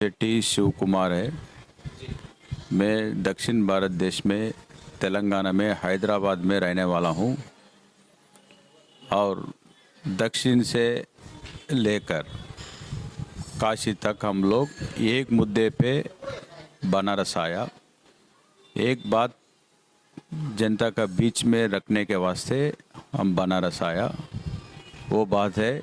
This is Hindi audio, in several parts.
शेट्टी शिव कुमार है। मैं दक्षिण भारत देश में तेलंगाना में हैदराबाद में रहने वाला हूँ और दक्षिण से लेकर काशी तक हम लोग एक मुद्दे पे बनारस आया। एक बात जनता का बीच में रखने के वास्ते हम बनारस आया, वो बात है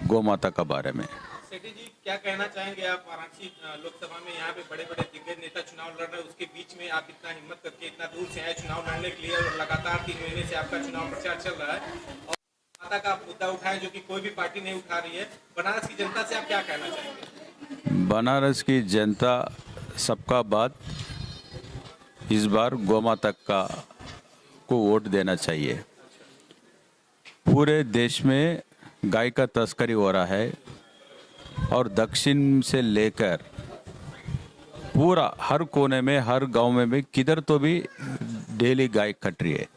गौ माता का बारे में। सेठी जी, क्या कहना चाहेंगे आप? वाराणसी लोकसभा में यहाँ पे बड़े बड़े दिग्गज नेता चुनाव लड़ रहे हैं, उसके बीच में आप इतना हिम्मत करके इतना दूर से आए चुनाव लड़ने के लिए और लगातार 3 महीने से आपका चुनाव प्रचार चल रहा है और माता का आप मुद्दा उठाए जो कि कोई भी पार्टी नहीं उठा रही है। बनारस की जनता से आप क्या कहना चाहेंगे? बनारस की जनता सबका बात इस बार गौ माता का को वोट देना चाहिए। पूरे देश में गाय का तस्करी हो रहा है और दक्षिण से लेकर पूरा हर कोने में हर गांव में भी किधर तो भी डेली गाय कट रही है।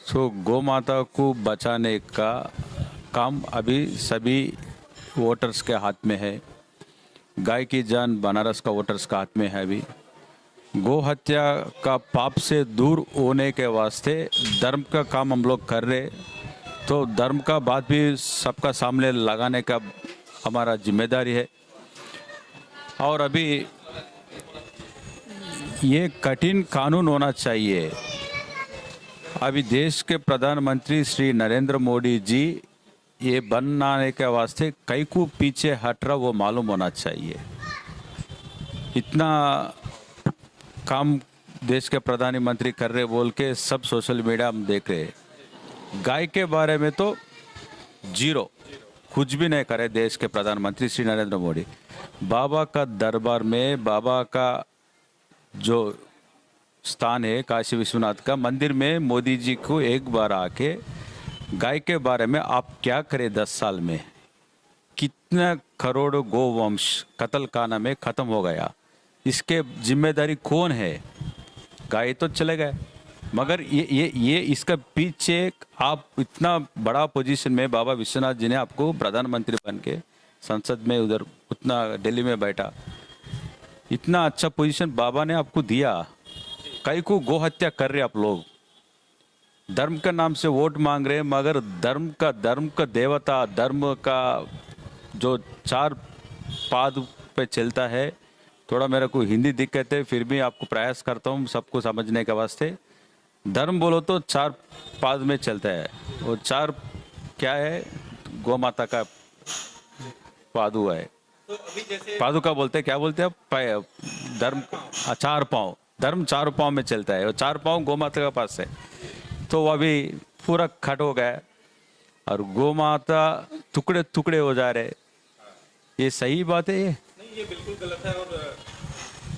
सो गौ माता को बचाने का काम अभी सभी वोटर्स के हाथ में है। गाय की जान बनारस का वोटर्स का हाथ में है। अभी गौ हत्या का पाप से दूर होने के वास्ते धर्म का काम हम लोग कर रहे, तो धर्म का बात भी सबका सामने लगाने का हमारा जिम्मेदारी है। और अभी ये कठिन कानून होना चाहिए। अभी देश के प्रधानमंत्री श्री नरेंद्र मोदी जी ये बनाने के वास्ते कई को पीछे हट रहा वो मालूम होना चाहिए। इतना काम देश के प्रधानमंत्री कर रहे बोल के सब सोशल मीडिया हम देख रहे। गाय के बारे में तो जीरो, कुछ भी नहीं करे देश के प्रधानमंत्री श्री नरेंद्र मोदी। बाबा का दरबार में बाबा का जो स्थान है काशी विश्वनाथ का मंदिर में मोदी जी को एक बार आके गाय के बारे में आप क्या करें 10 साल में, कितना करोड़ गोवंश कत्ल खाना में खत्म हो गया, इसके जिम्मेदारी कौन है? गाय तो चले गए, मगर ये इसका पीछे आप इतना बड़ा पोजीशन में बाबा विश्वनाथ जी ने आपको प्रधानमंत्री बन के संसद में उधर उतना दिल्ली में बैठा, इतना अच्छा पोजीशन बाबा ने आपको दिया, कई को गो हत्या कर रहे आप लोग। धर्म के नाम से वोट मांग रहे, मगर धर्म का देवता, धर्म का जो 4 पाद पे चलता है। थोड़ा मेरे को हिंदी दिक्कत है, फिर भी आपको प्रयास करता हूँ सबको समझने के वास्ते। धर्म बोलो तो 4 पाद में चलता है, वो 4 क्या है? गौ माता का पादु है, तो अभी जैसे पादुका बोलते हैं, क्या बोलते हैं आप? धर्म 4 पाँव, धर्म 4 पाँव में चलता है, वो 4 पाँव गौ माता के पास है। तो अभी पूरा खट हो गया और गौ माता टुकड़े टुकड़े हो जा रहे। ये सही बात है? ये नहीं, ये बिल्कुल गलत है और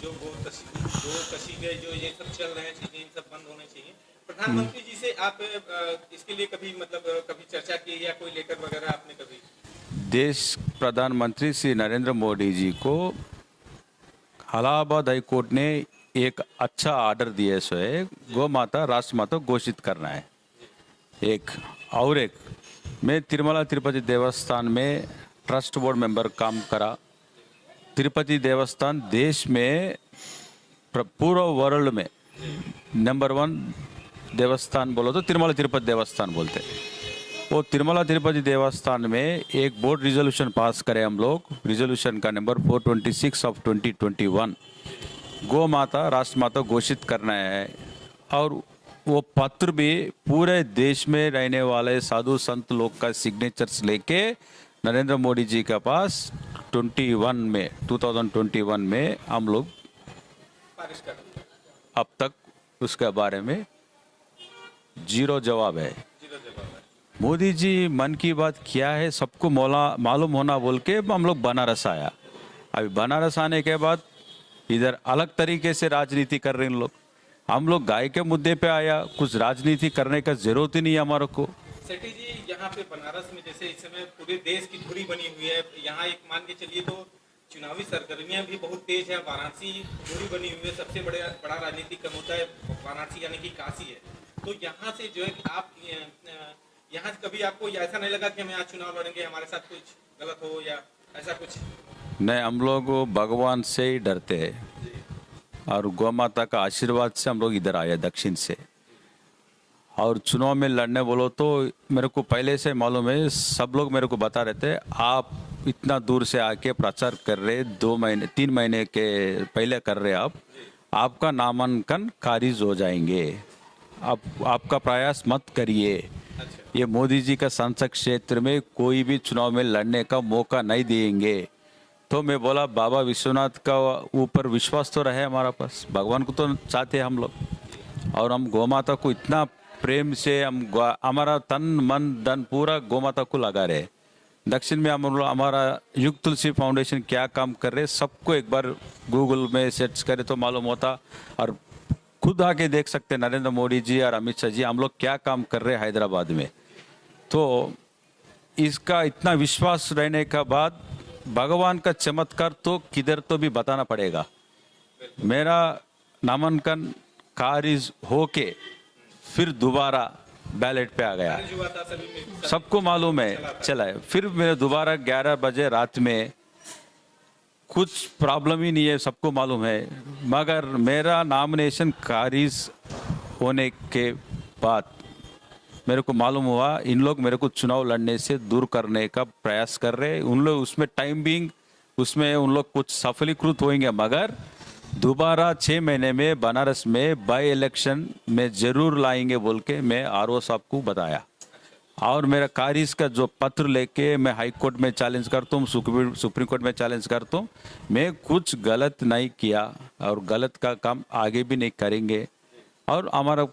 जो गो कशी गए जो ये सब चल रहे हैं चीजें, इन सब बंद होने चाहिए। प्रधानमंत्री जी से आप इसके लिए कभी कभी चर्चा की या कोई लेटर वगैरह आपने कभी? देश प्रधानमंत्री श्री नरेंद्र मोदी जी को इलाहाबाद हाई कोर्ट ने एक अच्छा ऑर्डर दिया है, गौ माता राष्ट्र माता घोषित करना है। एक मैं तिरुमला तिरुपति देवस्थान में ट्रस्ट बोर्ड मेंबर काम करा। तिरुपति देवस्थान देश में पूरा वर्ल्ड में नंबर 1 देवस्थान बोलो तो तिरुमला तिरुपति देवस्थान बोलते हैं। वो तिरुमला तिरुपति देवस्थान में एक बोर्ड रिजोल्यूशन पास करे हम लोग, रिजोल्यूशन का नंबर 426 ऑफ 2021, गौ माता राष्ट्र माता घोषित करना है। और वो पत्र भी पूरे देश में रहने वाले साधु संत लोग का सिग्नेचर्स लेके नरेंद्र मोदी जी के पास 2021 में हम लोग अब तक उसके बारे में जीरो जवाब है। मोदी जी मन की बात क्या है सबको मालूम होना बोल के हम लोग बनारस आया। अभी बनारस आने के बाद इधर अलग तरीके से राजनीति कर रहे हैं लोग। हम लोग गाय के मुद्दे पे आया, कुछ राजनीति करने का जरूरत ही नहीं है हमारे को। सेठी जी, यहाँ पे बनारस में जैसे इस समय पूरे देश की धुरी बनी हुई है, यहाँ एक मान के चलिए तो चुनावी सरगर्मियां भी बहुत तेज है। वाराणसी धुरी बनी हुई है, सबसे बड़ा राजनीतिक समुदाय वाराणसी यानी कि काशी है। तो यहाँ से जो है कि आप यहाँ से कभी आपको ऐसा नहीं लगा कि हम यहाँ चुनाव लड़ेंगे, हमारे साथ कुछ गलत हो या ऐसा कुछ? नहीं, हम लोग भगवान से ही डरते हैं और गौ माता का आशीर्वाद से हम लोग इधर आए दक्षिण से। और चुनाव में लड़ने बोलो तो मेरे को पहले से मालूम है, सब लोग मेरे को बता रहे थे आप इतना दूर से आके प्रचार कर रहे, 2 महीने 3 महीने के पहले कर रहे, आपका नामांकन खारिज हो जाएंगे, आपका प्रयास मत करिए। ये मोदी जी का संसद क्षेत्र में कोई भी चुनाव में लड़ने का मौका नहीं देंगे। तो मैं बोला बाबा विश्वनाथ का ऊपर विश्वास तो रहे हमारा पास, भगवान को तो चाहते हैं हम लोग, और हम गौ माता को इतना प्रेम से हमारा तन मन धन पूरा गौ माता को लगा रहे। दक्षिण में हमारा युग तुलसी फाउंडेशन क्या काम कर रहे सबको एक बार गूगल में सर्च करे तो मालूम होता, और खुद आके देख सकते नरेंद्र मोदी जी और अमित शाह जी हम लोग क्या काम कर रहे हैं हैदराबाद में। तो इसका इतना विश्वास रहने का बाद भगवान का चमत्कार तो किधर तो भी बताना पड़ेगा। मेरा नामांकन खारिज होके फिर दोबारा बैलेट पे आ गया, हुआ था सभी में। सबको मालूम है चला है। फिर मेरे दोबारा 11 बजे रात में, कुछ प्रॉब्लम ही नहीं है, सबको मालूम है, मगर मेरा नॉमिनेशन खारिज होने के बाद मेरे को मालूम हुआ इन लोग मेरे को चुनाव लड़ने से दूर करने का प्रयास कर रहे हैं। उन लोग उसमें टाइम बिंग उसमें उन लोग कुछ सफलीकृत होंगे, मगर दोबारा 6 महीने में बनारस में बाई इलेक्शन में जरूर लाएंगे बोल के मैं आरओ साहब को बताया। और मेरा खारिज का जो पत्र लेके मैं हाई कोर्ट में चैलेंज करता हूँ, सुप्रीम कोर्ट में चैलेंज करता हूँ, मैं कुछ गलत नहीं किया और गलत का काम आगे भी नहीं करेंगे। और हमारा